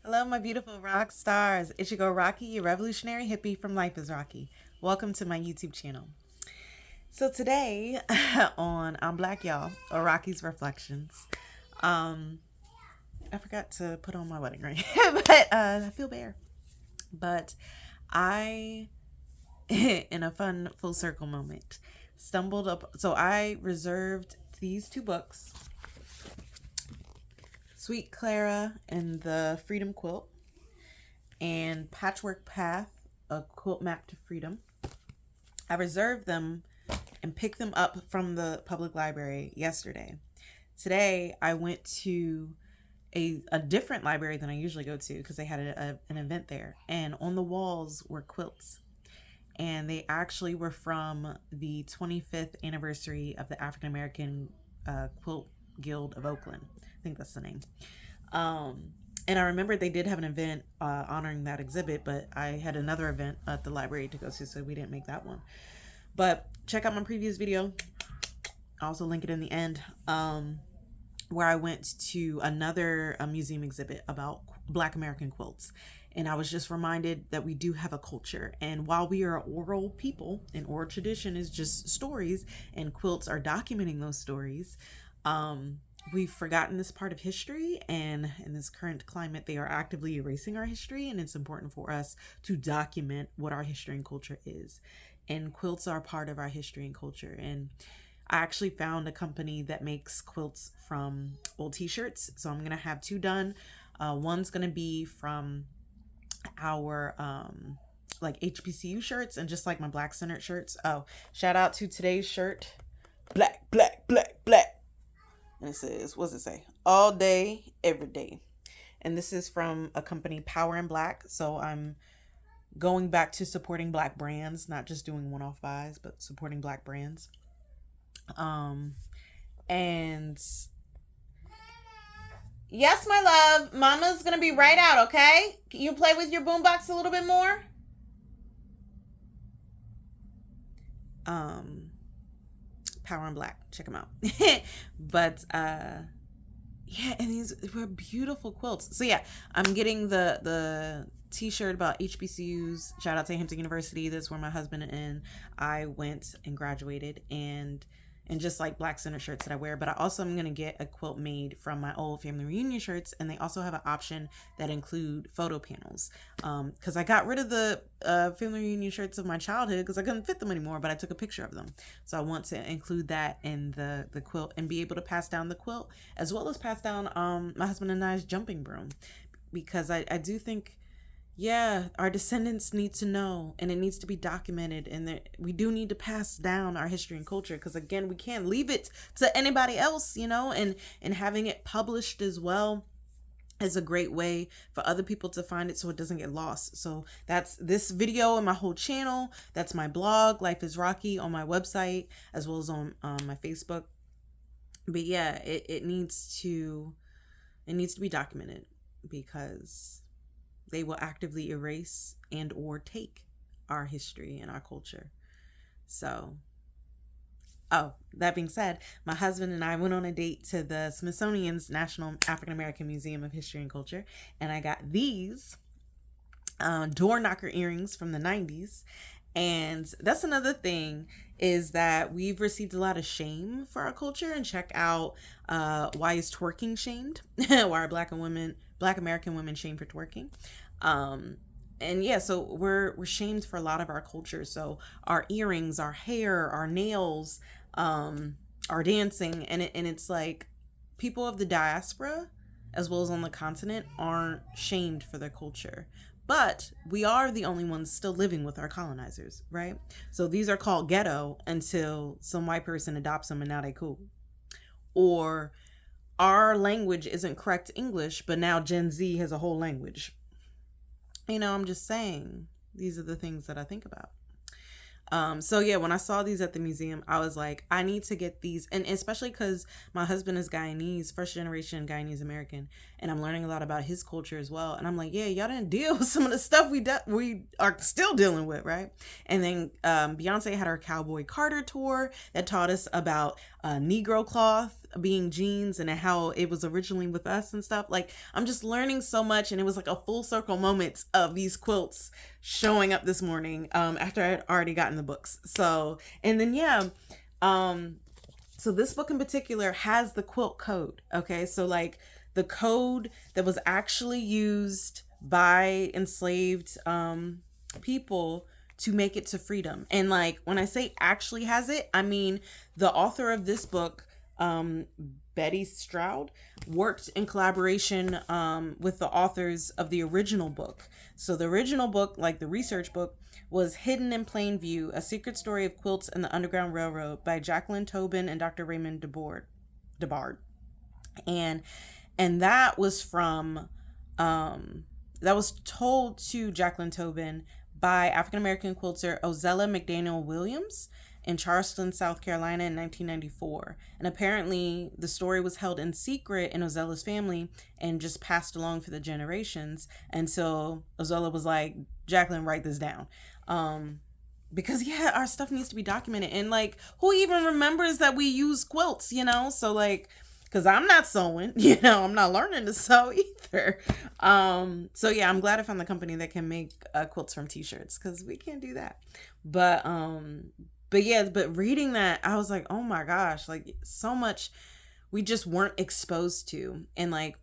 Hello, my beautiful rock stars. It's your girl Rocqi, your revolutionary hippie from Life is Rocqi. Welcome to my YouTube channel. So today on I'm Black Y'all or Rocky's Reflections, um, I forgot to put on my wedding ring, but I feel bare. But I, in a fun full circle moment, stumbled up. So I reserved these two books, Sweet Clara and the Freedom Quilt, and Patchwork Path, a quilt map to freedom. I reserved them and picked them up from the public library yesterday. Today, I went to a different library than I usually go to because they had an event there. And on the walls were quilts. And they actually were from the 25th anniversary of the African American Quilt Guild of Oakland. I think that's the name. And I remember they did have an event honoring that exhibit, but I had another event at the library to go to, so we didn't make that one. But check out my previous video. I'll also link it in the end, where I went to another museum exhibit about Black American quilts. And I was just reminded that we do have a culture. And while we are oral people, and oral tradition is just stories, and quilts are documenting those stories, we've forgotten this part of history, and in this current climate they are actively erasing our history, and it's important for us to document what our history and culture is, and quilts are part of our history and culture. And I actually found a company that makes quilts from old t-shirts, so I'm gonna have two done. One's gonna be from our like HBCU shirts, and just like my black centered shirts. Oh, shout out to today's shirt, black black black black. And it says, what does it say? All day, every day. And this is from a company, Power and Black. So I'm going back to supporting Black brands, not just doing one-off buys, but supporting Black brands. And yes, my love, Mama's gonna be right out. Okay, can you play with your boombox a little bit more? Power and Black, check them out. But yeah, and these were beautiful quilts. So yeah, I'm getting the t-shirt about HBCUs. Shout out to Hampton University. That's where my husband and I went and graduated, and just like black center shirts that I wear. But I also am gonna get a quilt made from my old family reunion shirts, and they also have an option that include photo panels. Because I got rid of the family reunion shirts of my childhood because I couldn't fit them anymore, but I took a picture of them. So I want to include that in the quilt and be able to pass down the quilt, as well as pass down my husband and I's jumping broom, because I do think, yeah, our descendants need to know, and it needs to be documented, and that we do need to pass down our history and culture, because again, we can't leave it to anybody else, and having it published as well is a great way for other people to find it so it doesn't get lost. So that's this video and my whole channel. That's my blog, Life is Rocqi, on my website, as well as on my Facebook. But yeah, it needs to be documented, because they will actively erase and or take our history and our culture. So, oh, that being said, my husband and I went on a date to the Smithsonian's National African American Museum of History and Culture, and I got these door knocker earrings from the 90s. And that's another thing, is that we've received a lot of shame for our culture. And check out why is twerking shamed? Why are black American women shamed for twerking? And yeah, so we're shamed for a lot of our culture. So our earrings, our hair, our nails, our dancing, and it's like people of the diaspora, as well as on the continent, aren't shamed for their culture. But we are the only ones still living with our colonizers, right? So these are called ghetto until some white person adopts them and now they cool. Or our language isn't correct English, but now Gen Z has a whole language. I'm just saying, these are the things that I think about. So yeah, when I saw these at the museum, I was like, I need to get these. And especially because my husband is Guyanese, first generation Guyanese American, and I'm learning a lot about his culture as well. And I'm like, yeah, y'all didn't deal with some of the stuff we are still dealing with, right? And then Beyonce had her Cowboy Carter tour that taught us about Negro cloth being jeans and how it was originally with us and stuff. Like, I'm just learning so much, and it was like a full circle moment of these quilts showing up this morning after I had already gotten the books. So, and then yeah, so this book in particular has the quilt code. Okay, so like the code that was actually used by enslaved people to make it to freedom. And like when I say actually has it, I mean the author of this book, Betty Stroud, worked in collaboration with the authors of the original book. So the original book, like the research book, was Hidden in Plain View, A Secret Story of Quilts and the Underground Railroad by Jacqueline Tobin and Dr. Raymond DeBard. And that was from that was told to Jacqueline Tobin by African American quilter Ozella McDaniel Williams in Charleston, South Carolina in 1994. And apparently the story was held in secret in Ozella's family and just passed along for the generations. And so Ozella was like, Jacqueline, write this down. Because yeah, our stuff needs to be documented. And like, who even remembers that we use quilts, you know? So like, because I'm not sewing, you know, I'm not learning to sew either. So yeah, I'm glad I found the company that can make quilts from t-shirts, because we can't do that. But yeah, but reading that, I was like, oh my gosh, like so much we just weren't exposed to. And like,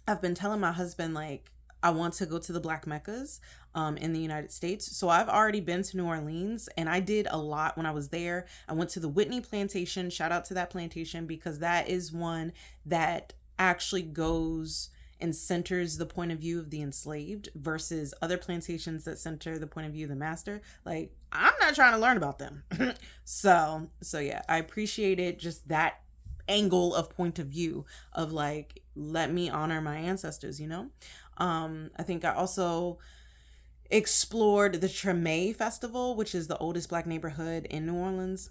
I've been telling my husband, like, I want to go to the Black Meccas in the United States. So I've already been to New Orleans, and I did a lot when I was there. I went to the Whitney Plantation. Shout out to that plantation, because that is one that actually goes and centers the point of view of the enslaved versus other plantations that center the point of view of the master. Like, I'm not trying to learn about them. So yeah, I appreciated just that angle of point of view of like, let me honor my ancestors, you know? I think I also explored the Treme Festival, which is the oldest Black neighborhood in New Orleans.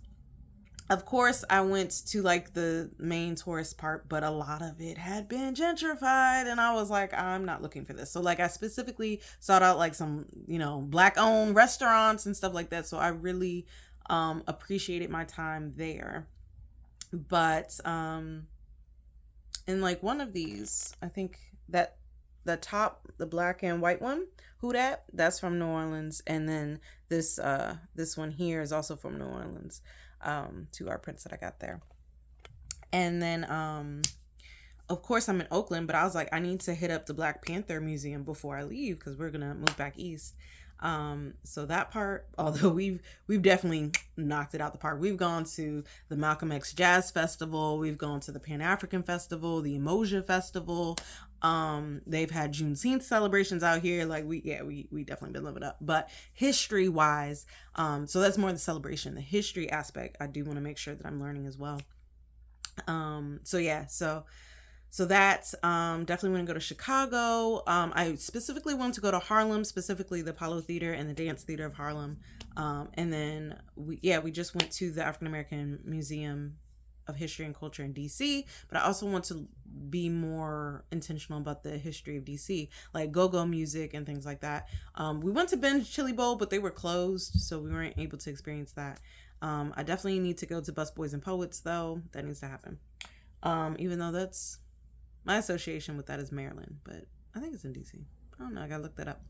Of course, I went to like the main tourist part, but a lot of it had been gentrified, and I was like, I'm not looking for this. So like, I specifically sought out like some, you know, Black owned restaurants and stuff like that. So I really appreciated my time there. But in like one of these, I think that the top, the black and white one, who that's from New Orleans. And then this one here is also from New Orleans, two art prints that I got there. And then of course I'm in Oakland, but I was like, I need to hit up the Black Panther Museum before I leave, because we're gonna move back east. So that part, although we've definitely knocked it out the park. We've gone to the Malcolm X Jazz Festival, we've gone to the Pan-African Festival, the Emoja Festival. They've had Juneteenth celebrations out here. Like we definitely been living up. But history wise, so that's more the celebration, the history aspect. I do want to make sure that I'm learning as well. So that's definitely want to go to Chicago. I specifically want to go to Harlem, specifically the Apollo Theater and the Dance Theater of Harlem. And then we just went to the African American Museum of History and Culture in DC, but I also want to be more intentional about the history of DC, like go-go music and things like that. We went to Ben's Chili Bowl, but they were closed, so we weren't able to experience that. I definitely need to go to Busboys and Poets, though. That needs to happen. Even though that's my association with that is Maryland, but I think it's in DC. I don't know. I gotta look that up.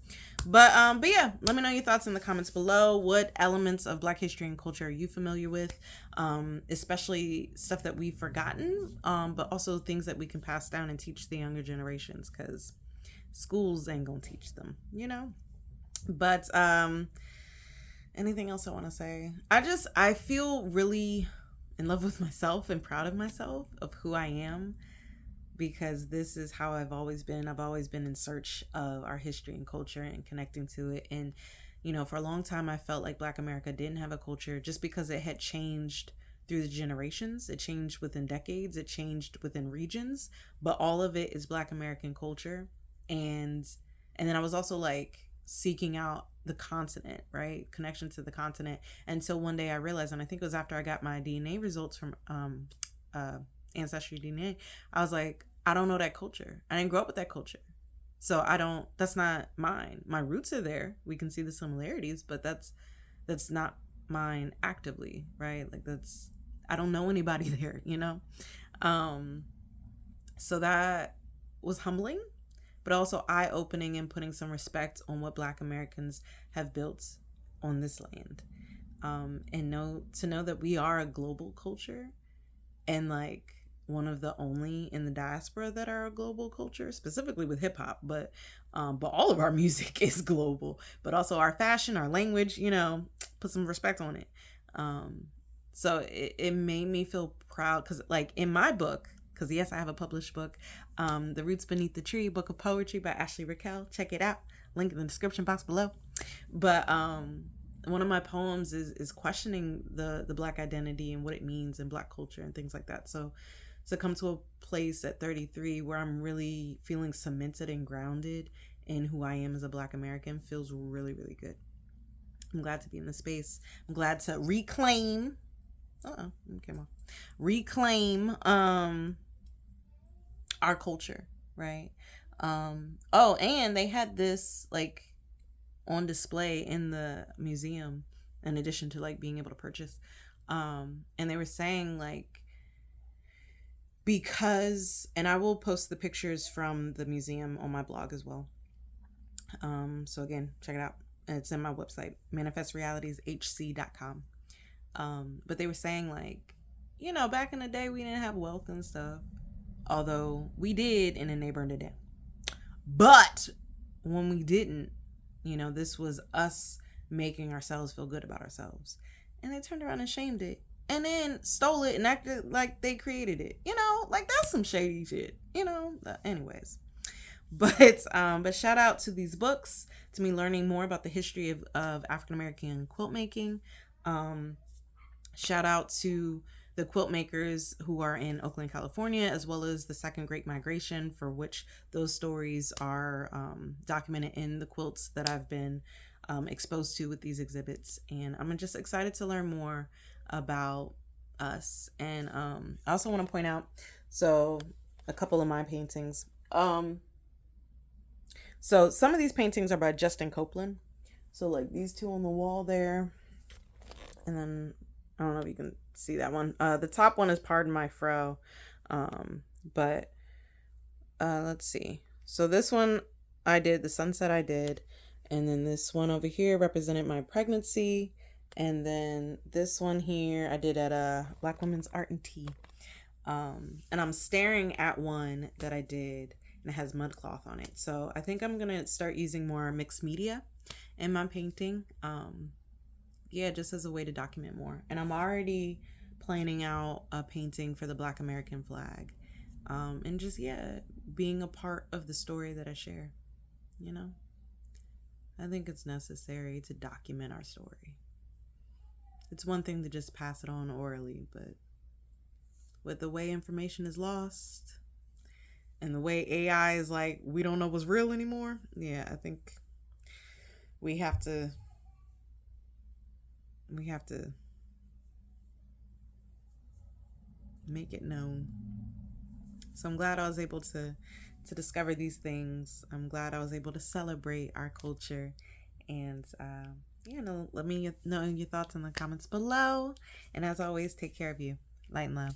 But yeah, let me know your thoughts in the comments below. What elements of Black history and culture are you familiar with? Especially stuff that we've forgotten, but also things that we can pass down and teach the younger generations, because schools ain't gonna teach them, you know? But anything else I want to say? I feel really in love with myself and proud of myself, of who I am, because this is how I've always been. I've always been in search of our history and culture and connecting to it. And, you know, for a long time, I felt like Black America didn't have a culture just because it had changed through the generations. It changed within decades. It changed within regions. But all of it is Black American culture. And then I was also like seeking out the continent, right? Connection to the continent. Until one day I realized, and I think it was after I got my DNA results from Ancestry DNA, I was like, I don't know that culture. I didn't grow up with that culture. So that's not mine. My roots are there. We can see the similarities, but that's not mine actively, right? Like I don't know anybody there, So that was humbling, but also eye-opening and putting some respect on what Black Americans have built on this land. And to know that we are a global culture, and like one of the only in the diaspora that are a global culture, specifically with hip hop, but all of our music is global, but also our fashion, our language, put some respect on it. So it made me feel proud, because like in my book, because yes, I have a published book, The Roots Beneath the Tree, Book of Poetry by Ashley Raquel. Check it out. Link in the description box below. But one of my poems is questioning the Black identity and what it means in Black culture and things like that. So to come to a place at 33 where I'm really feeling cemented and grounded in who I am as a Black American feels really, really good. I'm glad to be in the space. I'm glad to reclaim our culture, right? And they had this like on display in the museum, in addition to like being able to purchase, and they were saying like, because, and I will post the pictures from the museum on my blog as well, so again, check it out. It's in my website, manifestrealitieshc.com. But they were saying like, back in the day we didn't have wealth and stuff, although we did in a neighborhood today. But when we didn't, this was us making ourselves feel good about ourselves. And they turned around and shamed it. And then stole it and acted like they created it. Like that's some shady shit. Anyways. But shout out to these books, to me learning more about the history of African American quilt making. Shout out to the quilt makers who are in Oakland, California, as well as the Second Great Migration, for which those stories are documented in the quilts that I've been exposed to with these exhibits. And I'm just excited to learn more about us. And I also want to point out, so a couple of my paintings. So some of these paintings are by Justin Copeland. So like these two on the wall there. And then I don't know if you can see that one. The top one is Pardon My Fro. But let's see. So this one I did, the sunset I did. And then this one over here represented my pregnancy. And then this one here I did at Black Women's Art and Tea. And I'm staring at one that I did, and it has mud cloth on it. So I think I'm going to start using more mixed media in my painting. Just as a way to document more. And I'm already planning out a painting for the Black American flag. And just, being a part of the story that I share, I think it's necessary to document our story. It's one thing to just pass it on orally, but with the way information is lost and the way AI is like, we don't know what's real anymore. Yeah, I think we have to make it known. So I'm glad I was able to discover these things. I'm glad I was able to celebrate our culture. And let me know your thoughts in the comments below. And as always, take care of you. Light and love.